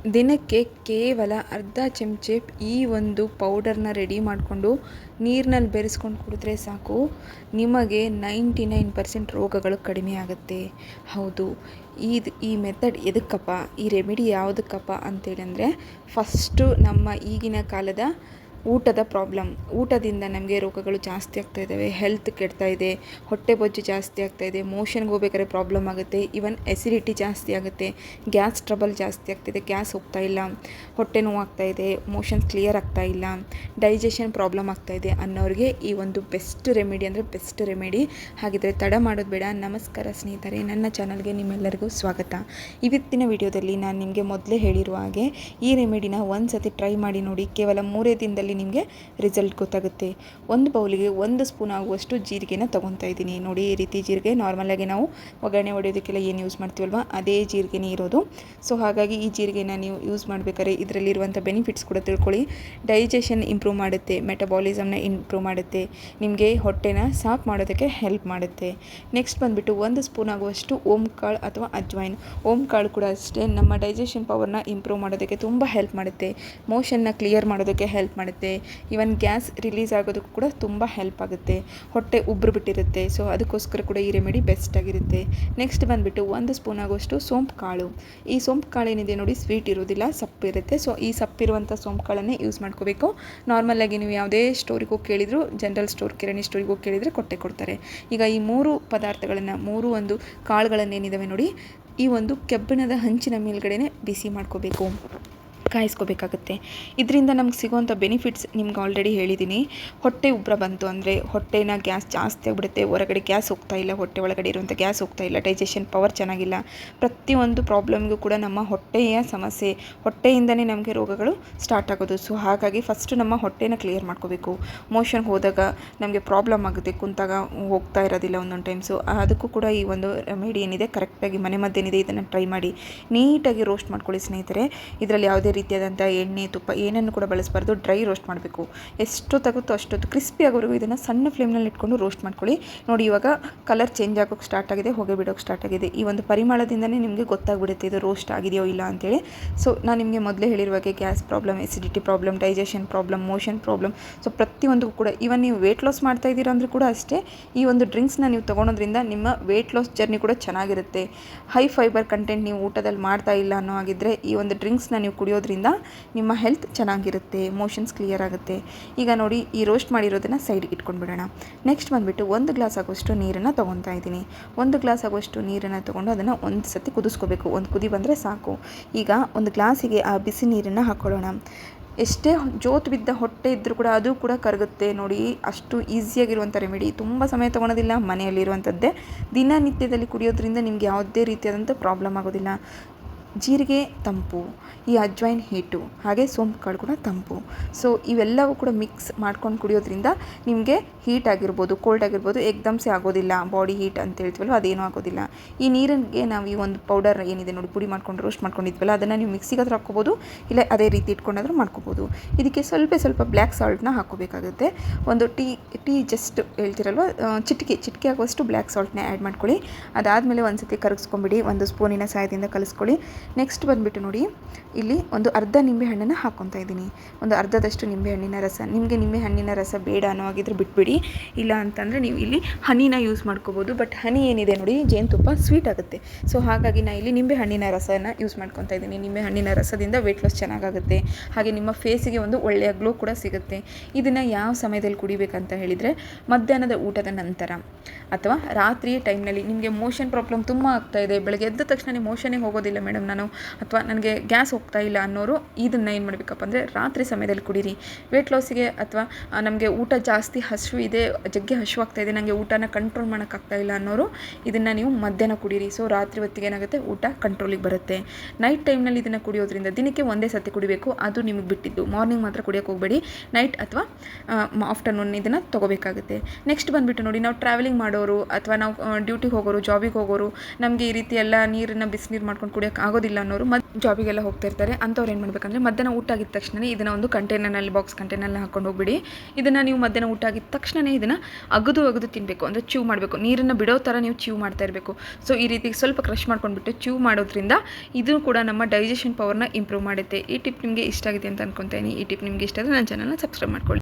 ದಿನಕ್ಕೆ ಕೇವಲ ಅರ್ಧ ಚಮಚೆ ಈ ಒಂದು ಪೌಡರ್ನ ರೆಡಿ ಮಾಡಿಕೊಂಡು ನೀರಿನಲ್ಲಿ ಬೆರೆಸ್ಕೊಂಡು ಕುಡಿದ್ರೆ ಸಾಕು, ನಿಮಗೆ 99% ರೋಗಗಳು ಕಡಿಮೆ ಆಗುತ್ತೆ. ಹೌದು, ಈ ಮೆಥಡ್ ಎದಕ್ಕಪ್ಪ, ಈ ರೆಮಿಡಿ ಯಾವುದಕ್ಕಪ್ಪ ಅಂತೇಳಿ ಅಂದರೆ, ಫಸ್ಟು ನಮ್ಮ ಈಗಿನ ಕಾಲದ ಊಟದ ಪ್ರಾಬ್ಲಮ್. ಊಟದಿಂದ ನಮಗೆ ರೋಗಗಳು ಜಾಸ್ತಿ ಆಗ್ತಾಯಿದ್ದಾವೆ, ಹೆಲ್ತ್ ಕೆಡ್ತಾ ಇದೆ, ಹೊಟ್ಟೆ ಬೊಜ್ಜು ಜಾಸ್ತಿ ಆಗ್ತಾಯಿದೆ, ಮೋಷನ್ಗೆ ಹೋಗ್ಬೇಕಾದ್ರೆ ಪ್ರಾಬ್ಲಮ್ ಆಗುತ್ತೆ, ಈವನ್ ಎಸಿಡಿಟಿ ಜಾಸ್ತಿ ಆಗುತ್ತೆ, ಗ್ಯಾಸ್ ಟ್ರಬಲ್ ಜಾಸ್ತಿ ಆಗ್ತಾಯಿದೆ, ಗ್ಯಾಸ್ ಹೋಗ್ತಾ ಇಲ್ಲ, ಹೊಟ್ಟೆ ನೋವು ಆಗ್ತಾಯಿದೆ, ಮೋಷನ್ಸ್ ಕ್ಲಿಯರ್ ಆಗ್ತಾ ಇಲ್ಲ, ಡೈಜೆಷನ್ ಪ್ರಾಬ್ಲಮ್ ಆಗ್ತಾಯಿದೆ ಅನ್ನೋರಿಗೆ ಈ ಒಂದು ಬೆಸ್ಟ್ ರೆಮಿಡಿ ಅಂದರೆ ಬೆಸ್ಟ್ ರೆಮಿಡಿ. ಹಾಗಿದ್ರೆ ತಡ ಮಾಡೋದು ಬೇಡ. ನಮಸ್ಕಾರ ಸ್ನೇಹಿತರೆ, ನನ್ನ ಚಾನಲ್ಗೆ ನಿಮ್ಮೆಲ್ಲರಿಗೂ ಸ್ವಾಗತ. ಇವತ್ತಿನ ವಿಡಿಯೋದಲ್ಲಿ ನಾನು ನಿಮಗೆ ಮೊದಲೇ ಹೇಳಿರುವ ಹಾಗೆ ಈ ರೆಮಿಡಿನ ಒಂದು ಸತಿ ಟ್ರೈ ಮಾಡಿ ನೋಡಿ. ಕೇವಲ 3 ದಿನದಲ್ಲಿ ನಿಮಗೆ ರಿಸಲ್ಟ್ ಗೊತ್ತಾಗುತ್ತೆ. ಒಂದು ಬೌಲಿಗೆ 1 ಸ್ಪೂನ್ ಆಗುವಷ್ಟು ಜೀರಿಗೆನ ತೊಗೊತಾ ಇದ್ದೀನಿ. ನೋಡಿ, ಈ ರೀತಿ ಜೀರಿಗೆ ನಾರ್ಮಲಾಗಿ ನಾವು ಒಗ್ಗರಣೆ ಹೊಡೆಯೋದಕ್ಕೆಲ್ಲ ಏನು ಯೂಸ್ ಮಾಡ್ತೀವಲ್ವ, ಅದೇ ಜೀರಿಗೆನೇ ಇರೋದು. ಸೊ ಹಾಗಾಗಿ ಈ ಜೀರಿಗೆನ ನೀವು ಯೂಸ್ ಮಾಡಬೇಕಾದ್ರೆ ಇದರಲ್ಲಿರುವಂಥ ಬೆನಿಫಿಟ್ಸ್ ಕೂಡ ತಿಳ್ಕೊಳ್ಳಿ. ಡೈಜೆಷನ್ ಇಂಪ್ರೂವ್ ಮಾಡುತ್ತೆ, ಮೆಟಬಾಲಿಸಮ್ನ ಇಂಪ್ರೂವ್ ಮಾಡುತ್ತೆ, ನಿಮಗೆ ಹೊಟ್ಟೆನ ಸಾಫ್ ಮಾಡೋದಕ್ಕೆ ಹೆಲ್ಪ್ ಮಾಡುತ್ತೆ. ನೆಕ್ಸ್ಟ್ ಬಂದುಬಿಟ್ಟು 1 ಸ್ಪೂನ್ ಆಗುವಷ್ಟು ಓಂ ಕಾಳು ಅಥವಾ ಅಜ್ವೈನ್. ಓಂ ಕಾಳು ಕೂಡ ಅಷ್ಟೇ ನಮ್ಮ ಡೈಜೆಷನ್ ಪವರ್ನ ಇಂಪ್ರೂವ್ ಮಾಡೋದಕ್ಕೆ ತುಂಬ ಹೆಲ್ಪ್ ಮಾಡುತ್ತೆ, ಮೋಷನ್ನ ಕ್ಲಿಯರ್ ಮಾಡೋದಕ್ಕೆ ಹೆಲ್ಪ್ ಮಾಡುತ್ತೆ, ಈವನ್ ಗ್ಯಾಸ್ ರಿಲೀಸ್ ಆಗೋದಕ್ಕೂ ಕೂಡ ತುಂಬ ಹೆಲ್ಪ್ ಆಗುತ್ತೆ. ಹೊಟ್ಟೆ ಉಬ್ರು ಬಿಟ್ಟಿರುತ್ತೆ, ಸೊ ಅದಕ್ಕೋಸ್ಕರ ಕೂಡ ಈ ರೆಮಿಡಿ ಬೆಸ್ಟ್ ಆಗಿರುತ್ತೆ. ನೆಕ್ಸ್ಟ್ ಬಂದುಬಿಟ್ಟು 1 ಸ್ಪೂನ್ ಆಗುವಷ್ಟು ಸೋಂಪು ಕಾಳು. ಈ ಸೋಂಪು ಕಾಳು ಏನಿದೆ ನೋಡಿ, ಸ್ವೀಟ್ ಇರೋದಿಲ್ಲ, ಸಪ್ಪಿರುತ್ತೆ. ಸೊ ಈ ಸಪ್ಪಿರುವಂಥ ಸೋಂಪು ಕಾಳನ್ನೇ ಯೂಸ್ ಮಾಡ್ಕೋಬೇಕು. ನಾರ್ಮಲಾಗಿ ನೀವು ಯಾವುದೇ ಸ್ಟೋರಿಗೆ ಹೋಗಿ ಕೇಳಿದ್ರು, ಜನರಲ್ ಸ್ಟೋರ್, ಕಿರಾಣಿ ಸ್ಟೋರಿಗೆ ಹೋಗಿ ಕೇಳಿದರೆ ಕೊಡ್ತಾರೆ. ಈಗ ಈ 3 ಪದಾರ್ಥಗಳನ್ನು, 3 ಒಂದು ಕಾಳುಗಳನ್ನೇನಿದ್ದಾವೆ ನೋಡಿ, ಈ ಒಂದು ಕೆಬ್ಬಿಣದ ಹಂಚಿನ ಮೇಲ್ಗಡೆನೆ ಬಿಸಿ ಮಾಡ್ಕೋಬೇಕು, ಕಾಯಿಸ್ಕೋಬೇಕಾಗುತ್ತೆ. ಇದರಿಂದ ನಮ್ಗೆ ಸಿಗೋವಂಥ ಬೆನಿಫಿಟ್ಸ್ ನಿಮ್ಗೆ ಆಲ್ರೆಡಿ ಹೇಳಿದ್ದೀನಿ. ಹೊಟ್ಟೆ ಉಬ್ಬರ ಬಂತು ಅಂದರೆ ಹೊಟ್ಟೆನ ಗ್ಯಾಸ್ ಜಾಸ್ತಿ ಆಗಿಬಿಡುತ್ತೆ, ಹೊರಗಡೆ ಗ್ಯಾಸ್ ಹೋಗ್ತಾ ಇಲ್ಲ, ಹೊಟ್ಟೆ ಒಳಗಡೆ ಇರುವಂಥ ಗ್ಯಾಸ್ ಹೋಗ್ತಾ ಇಲ್ಲ, ಡೈಜೆಷನ್ ಪವರ್ ಚೆನ್ನಾಗಿಲ್ಲ, ಪ್ರತಿಯೊಂದು ಪ್ರಾಬ್ಲಮ್ಗೂ ಕೂಡ ನಮ್ಮ ಹೊಟ್ಟೆಯ ಸಮಸ್ಯೆ, ಹೊಟ್ಟೆಯಿಂದನೇ ನಮಗೆ ರೋಗಗಳು ಸ್ಟಾರ್ಟ್ ಆಗೋದು. ಸೊ ಹಾಗಾಗಿ ಫಸ್ಟು ನಮ್ಮ ಹೊಟ್ಟೆನ ಕ್ಲಿಯರ್ ಮಾಡ್ಕೋಬೇಕು. ಮೋಷನ್ ಹೋದಾಗ ನಮಗೆ ಪ್ರಾಬ್ಲಮ್ ಆಗುತ್ತೆ, ಕುಂತಾಗ ಹೋಗ್ತಾ ಇರೋದಿಲ್ಲ ಒಂದೊಂದು ಟೈಮ್. ಸೊ ಅದಕ್ಕೂ ಕೂಡ ಈ ಒಂದು ರೆಮಿಡಿ ಏನಿದೆ ಕರೆಕ್ಟಾಗಿ ಮನೆ ಮದ್ದೇನಿದೆ ಇದನ್ನು ಟ್ರೈ ಮಾಡಿ. ನೀಟಾಗಿ ರೋಸ್ಟ್ ಮಾಡ್ಕೊಳ್ಳಿ ಸ್ನೇಹಿತರೆ. ಇದರಲ್ಲಿ ಯಾವುದೇ ರೀತಿಯಾದಂಥ ಎಣ್ಣೆ, ತುಪ್ಪ ಏನನ್ನು ಕೂಡ ಬಳಸಬಾರ್ದು. ಡ್ರೈ ರೋಸ್ಟ್ ಮಾಡಬೇಕು. ಎಷ್ಟೊತ್ತಾಗುತ್ತೋ ಅಷ್ಟೊತ್ತು ಕ್ರಿಸ್ಪಿ ಆಗೋವರೆಗೂ ಇದನ್ನು ಸಣ್ಣ ಫ್ಲೇಮ್ನಲ್ಲಿ ಇಟ್ಕೊಂಡು ರೋಸ್ಟ್ ಮಾಡ್ಕೊಳ್ಳಿ. ನೋಡಿ, ಇವಾಗ ಕಲರ್ ಚೇಂಜ್ ಆಗೋಕ್ಕೆ ಸ್ಟಾರ್ಟ್ ಆಗಿದೆ, ಹೊಗೆ ಬಿಡೋಕ್ಕೆ ಸ್ಟಾರ್ಟ್ ಆಗಿದೆ. ಈ ಒಂದು ಪರಿಮಳದಿಂದನೇ ನಿಮಗೆ ಗೊತ್ತಾಗ್ಬಿಡುತ್ತೆ ಇದು ರೋಸ್ಟ್ ಆಗಿದೆಯೋ ಇಲ್ಲ ಅಂತೇಳಿ. ಸೊ ನಾನು ನಿಮಗೆ ಮೊದಲೇ ಹೇಳಿರುವಾಗೆ gas problem, acidity problem, digestion problem, motion problem, so ಪ್ರತಿಯೊಂದಕ್ಕೂ ಕೂಡ, ಈವನ್ ನೀವು ವೇಟ್ ಲಾಸ್ ಮಾಡ್ತಾ ಇದ್ದೀರಾ ಅಂದರೂ ಕೂಡ ಅಷ್ಟೇ, ಈ ಒಂದು ಡ್ರಿಂಕ್ಸ್ನ ನೀವು ತೊಗೊಳೋದ್ರಿಂದ ನಿಮ್ಮ ವೇಟ್ ಲಾಸ್ ಜರ್ನಿ ಕೂಡ ಚೆನ್ನಾಗಿರುತ್ತೆ. ಹೈ ಫೈಬರ್ ಕಂಟೆಂಟ್ ನೀವು ಊಟದಲ್ಲಿ ಮಾಡ್ತಾ ಇಲ್ಲ ಅನ್ನೋ ಹಾಗಿದ್ದರೆ ಈ ಒಂದು ಡ್ರಿಂಕ್ಸ್ನ ನೀವು ಕುಡಿಯೋದ್ರಿಂದ ನಿಮ್ಮ ಹೆಲ್ತ್ ಚೆನ್ನಾಗಿರುತ್ತೆ, ಮೋಷನ್ಸ್ ಕ್ಲಿಯರ್ ಆಗುತ್ತೆ. ಈಗ ನೋಡಿ, ಈ ರೋಸ್ಟ್ ಮಾಡಿರೋದನ್ನು ಸೈಡ್ಗೆ ಇಟ್ಕೊಂಡ್ಬಿಡೋಣ. ನೆಕ್ಸ್ಟ್ ಬಂದುಬಿಟ್ಟು 1 ಗ್ಲಾಸ್ ಆಗುವಷ್ಟು ನೀರನ್ನು ತೊಗೊತಾ ಇದ್ದೀನಿ. 1 ಗ್ಲಾಸ್ ಆಗುವಷ್ಟು ನೀರನ್ನು ತೊಗೊಂಡು ಅದನ್ನು ಒಂದು ಸತಿ ಕುದಿಸ್ಕೋಬೇಕು. ಒಂದು ಕುದಿ ಬಂದರೆ ಸಾಕು. ಈಗ ಒಂದು ಗ್ಲಾಸಿಗೆ ಆ ಬಿಸಿ ನೀರನ್ನು ಹಾಕ್ಕೊಳ್ಳೋಣ. ಎಷ್ಟೇ ಜೋತು ಬಿದ್ದ ಹೊಟ್ಟೆ ಇದ್ದರೂ ಕೂಡ ಅದು ಕೂಡ ಕರಗುತ್ತೆ. ನೋಡಿ, ಅಷ್ಟು ಈಸಿಯಾಗಿರುವಂಥ ರೆಮಿಡಿ, ತುಂಬ ಸಮಯ ತೊಗೊಳೋದಿಲ್ಲ, ಮನೆಯಲ್ಲಿರುವಂಥದ್ದೇ, ದಿನನಿತ್ಯದಲ್ಲಿ ಕುಡಿಯೋದ್ರಿಂದ ನಿಮ್ಗೆ ಯಾವುದೇ ರೀತಿಯಾದಂಥ ಪ್ರಾಬ್ಲಮ್ ಆಗೋದಿಲ್ಲ. ಜೀರಿಗೆ ತಂಪು, ಈ ಅಜ್ವೈನ್ ಹೀಟು, ಹಾಗೆ ಸೋಂಪು ಕಾಳು ಕೂಡ ತಂಪು. ಸೊ ಇವೆಲ್ಲವೂ ಕೂಡ ಮಿಕ್ಸ್ ಮಾಡ್ಕೊಂಡು ಕುಡಿಯೋದ್ರಿಂದ ನಿಮಗೆ ಹೀಟ್ ಆಗಿರ್ಬೋದು, ಕೋಲ್ಡ್ ಆಗಿರ್ಬೋದು, ಎಕ್ದಮ್ಸೆ ಆಗೋದಿಲ್ಲ. ಬಾಡಿ ಹೀಟ್ ಅಂತ ಹೇಳ್ತೀವಲ್ವ, ಅದೇನೂ ಆಗೋದಿಲ್ಲ. ಈ ನೀರಿಗೆ ನಾವು ಈ ಒಂದು ಪೌಡರ್ ಏನಿದೆ ನೋಡಿ, ಪುಡಿ ಮಾಡ್ಕೊಂಡು ರೋಸ್ಟ್ ಮಾಡ್ಕೊಂಡಿದ್ವಲ್ಲ, ಅದನ್ನು ನೀವು ಮಿಕ್ಸಿಗೆ ಹತ್ರ ಹಾಕ್ಕೋಬೋದು, ಇಲ್ಲ ಅದೇ ರೀತಿ ಇಟ್ಕೊಂಡಾದ್ರೂ ಮಾಡ್ಕೋಬೋದು. ಇದಕ್ಕೆ ಸ್ವಲ್ಪ ಬ್ಲ್ಯಾಕ್ ಸಾಲ್ಟ್ನ ಹಾಕ್ಕೋಬೇಕಾಗುತ್ತೆ. ಒಂದು ಟೀ ಜಸ್ಟ್ ಹೇಳ್ತಿರಲ್ವ, ಚಿಟಿಕೆ ಆಗುವಷ್ಟು ಬ್ಲ್ಯಾಕ್ ಸಾಲ್ಟ್ನ ಆ್ಯಡ್ ಮಾಡ್ಕೊಳ್ಳಿ. ಅದಾದಮೇಲೆ ಒಂದು ಸತಿ ಕರಗಿಸ್ಕೊಂಬಿಡಿ, 1 ಸ್ಪೂನಿನ ಸಹಾಯದಿಂದ ಕಲಿಸ್ಕೊಳ್ಳಿ. ನೆಕ್ಸ್ಟ್ ಬಂದುಬಿಟ್ಟು ನೋಡಿ, ಇಲ್ಲಿ ಒಂದು ಅರ್ಧ ನಿಂಬೆಹಣ್ಣನ್ನು ಹಾಕ್ಕೊತಾ ಇದ್ದೀನಿ. ಒಂದು ಅರ್ಧದಷ್ಟು ನಿಂಬೆಹಣ್ಣಿನ ರಸ. ನಿಮಗೆ ನಿಂಬೆಹಣ್ಣಿನ ರಸ ಬೇಡ ಅನ್ನೋ ಹಾಗಿದ್ರೆ ಬಿಟ್ಬಿಡಿ, ಇಲ್ಲ ಅಂತಂದರೆ ನೀವು ಇಲ್ಲಿ ಹನಿನ ಯೂಸ್ ಮಾಡ್ಕೋಬೋದು. ಬಟ್ ಹನಿ ಏನಿದೆ ನೋಡಿ, ಜೇನುತುಪ್ಪ ಸ್ವೀಟ್ ಆಗುತ್ತೆ. ಸೊ ಹಾಗಾಗಿ ನಾನು ಇಲ್ಲಿ ನಿಂಬೆಹಣ್ಣಿನ ರಸನ ಯೂಸ್ ಮಾಡ್ಕೊತಾ ಇದ್ದೀನಿ. ನಿಂಬೆಹಣ್ಣಿನ ರಸದಿಂದ ವೇಟ್ ಲಾಸ್ ಚೆನ್ನಾಗಾಗುತ್ತೆ, ಹಾಗೆ ನಿಮ್ಮ ಫೇಸಿಗೆ ಒಂದು ಒಳ್ಳೆಯ ಗ್ಲೋ ಕೂಡ ಸಿಗುತ್ತೆ. ಇದನ್ನು ಯಾವ ಸಮಯದಲ್ಲಿ ಕುಡಿಬೇಕಂತ ಹೇಳಿದರೆ, ಮಧ್ಯಾಹ್ನದ ಊಟದ ನಂತರ ಅಥವಾ ರಾತ್ರಿಯ ಟೈಮ್ನಲ್ಲಿ ನಿಮಗೆ ಮೋಷನ್ ಪ್ರಾಬ್ಲಮ್ ತುಂಬ ಆಗ್ತಾಯಿದೆ, ಬೆಳಗ್ಗೆ ಎದ್ದ ತಕ್ಷಣ ಮೋಷನ್ನೇ ಹೋಗೋದಿಲ್ಲ ಮೇಡಮ್ ನಾನು, ಅಥವಾ ನನಗೆ ಗ್ಯಾಸ್ ಹೋಗ್ತಾ ಇಲ್ಲ ಅನ್ನೋರು ಇದನ್ನು ಏನು ಮಾಡಬೇಕಪ್ಪ ಅಂದರೆ ರಾತ್ರಿ ಸಮಯದಲ್ಲಿ ಕುಡೀರಿ. ವೇಟ್ ಲಾಸಿಗೆ ಅಥವಾ ನಮಗೆ ಊಟ ಜಾಸ್ತಿ ಹಸಿವಿದೆ, ಜಗ್ಗೆ ಹಸಿವಾಗ್ತಾಯಿದೆ, ನನಗೆ ಊಟನ ಕಂಟ್ರೋಲ್ ಮಾಡೋಕ್ಕಾಗ್ತಾ ಇಲ್ಲ ಅನ್ನೋರು ಇದನ್ನು ನೀವು ಮಧ್ಯಾಹ್ನ ಕುಡೀರಿ. ಸೊ ರಾತ್ರಿ ಹೊತ್ತಿಗೆ ಏನಾಗುತ್ತೆ, ಊಟ ಕಂಟ್ರೋಲಿಗೆ ಬರುತ್ತೆ. ನೈಟ್ ಟೈಮ್ನಲ್ಲಿ ಇದನ್ನು ಕುಡಿಯೋದ್ರಿಂದ ದಿನಕ್ಕೆ 1 ಸತಿ ಕುಡಿಬೇಕು, ಅದು ನಿಮಗೆ ಬಿಟ್ಟಿದ್ದು. ಮಾರ್ನಿಂಗ್ ಮಾತ್ರ ಕುಡಿಯೋಕ್ಕೆ ಹೋಗಬೇಡಿ, ನೈಟ್ ಅಥವಾ ಆಫ್ಟರ್ನೂನ್ ಇದನ್ನು ತೊಗೋಬೇಕಾಗುತ್ತೆ. ನೆಕ್ಸ್ಟ್ ಬಂದುಬಿಟ್ಟು ನೋಡಿ, ನಾವು ಟ್ರಾವೆಲಿಂಗ್ ಮಾಡೋರು ಅಥವಾ ನಾವು ಡ್ಯೂಟಿಗೆ ಹೋಗೋರು, ಜಾಬಿಗೆ ಹೋಗೋರು, ನಮಗೆ ಈ ರೀತಿ ಎಲ್ಲ ನೀರನ್ನು ಬಿಸಿನೀರು ಮಾಡ್ಕೊಂಡು ಕುಡಿಯೋಕ್ಕೆ ಆಗೋದಿಲ್ಲ ಆಗೋದಿಲ್ಲ ಅನ್ನೋರು ಜಾಬಿಗೆಲ್ಲ ಹೋಗ್ತಾ ಇರ್ತಾರೆ ಅಂಥವ್ರು ಏನು ಮಾಡಬೇಕಂದ್ರೆ ಮಧ್ಯಾಹ್ನ ಊಟ ಆಗಿದ ತಕ್ಷಣ ಇದನ್ನು ಒಂದು ಕಂಟೈನರ್ನಲ್ಲಿ ಬಾಕ್ಸ್ ಕಂಟೈನರ್ನಲ್ಲಿ ಹಾಕೊಂಡು ಹೋಗ್ಬಿಡಿ. ಇದನ್ನು ನೀವು ಮಧ್ಯಾಹ್ನ ಊಟ ಆಗಿದ ತಕ್ಷಣ ಇದನ್ನು ಅಗದು ತಿನ್ನಬೇಕು, ಅಂದರೆ ಚ್ಯೂ ಮಾಡಬೇಕು. ನೀರನ್ನು ಬಿಡೋ ಥರ ನೀವು ಚ್ಯೂ ಮಾಡ್ತಾ ಇರಬೇಕು. ಸೊ ಈ ರೀತಿ ಸ್ವಲ್ಪ ಕ್ರಷ್ ಮಾಡ್ಕೊಂಡ್ಬಿಟ್ಟು ಚ್ಯೂ ಮಾಡೋದ್ರಿಂದ ಇದು ಕೂಡ ನಮ್ಮ ಡೈಜೆಷನ್ ಪವರ್ನ ಇಂಪ್ರೂವ್ ಮಾಡುತ್ತೆ. ಈ ಟಿಪ್ ನಿಮಗೆ ಇಷ್ಟ ಆಗಿದೆ ಅಂತ ಅನ್ಕೊತೀನಿ. ಈ ಟಿಪ್ ನಿಮಗೆ ಇಷ್ಟ ಆದರೆ ನನ್ನ ಚಾನಲ್ನ ಸಬ್ಸ್ಕ್ರೈಬ್ ಮಾಡ್ಕೊಳ್ಳಿ.